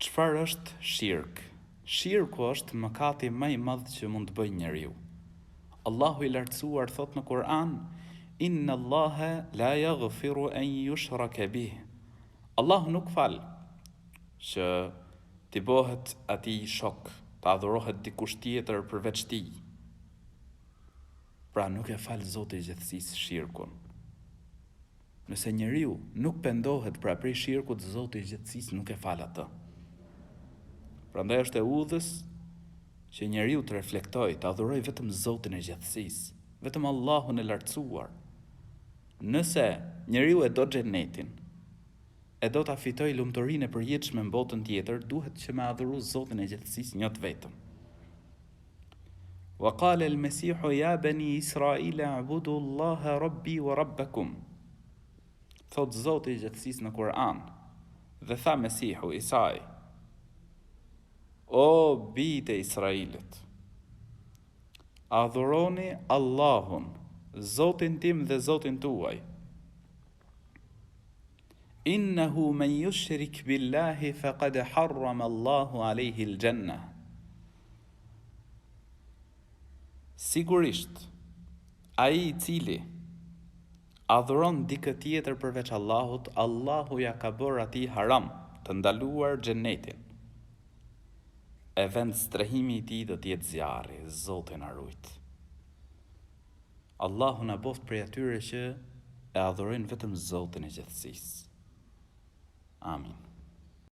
Çfarë është shirk? Shirku është mëkati më i madh që mund të bëjë njeriu. Allahu i lartësuar thot në Kur'an: Inna Allaha la yaghfiru an yushraka bih. Allahu nuk fal që t'i bëhet atij shok, të adhurohet dikush tjetër përveç tij. Pra nuk e fal Zoti i gjithësisë shirkun. Nëse njeriu nuk pendohet pra prej shirkut, Zoti i gjithësisë nuk e fal atë. Prandaj është e udhës që njeriu të reflektoj, të adhuroj vetëm Zotin e gjithësisë, vetëm Allahun e lartësuar. Nëse njeriu e do xhenetin, e do ta fitoj lumturinë e përjetshme në botën tjetër, duhet që me adhuru Zotin e gjithësisë një të vetëm. Wa qala al-Masihu ya bani Israila a'budu Allaha rabbi wa rabbakum. Thot Zoti i gjithësisë në Kur'an, dhe tha Mesihu Isai: O bijtë e Israilit, adhuroni Allahun, Zotin tim dhe Zotin tuaj. Innehu men yushrik billahi faqad harrama Allahu alayhi al-janna. Sigurisht, ai i cili adhuron dikë tjetër përveç Allahut, Allahu ja ka bërë atij haram, të ndaluar xhenetin. E vend strehimi i tij do të jetë zjarri, Zoti na rujt. Allahu na boft prej atyre që e adhurojnë vetëm Zotin e gjithësisë. Amin.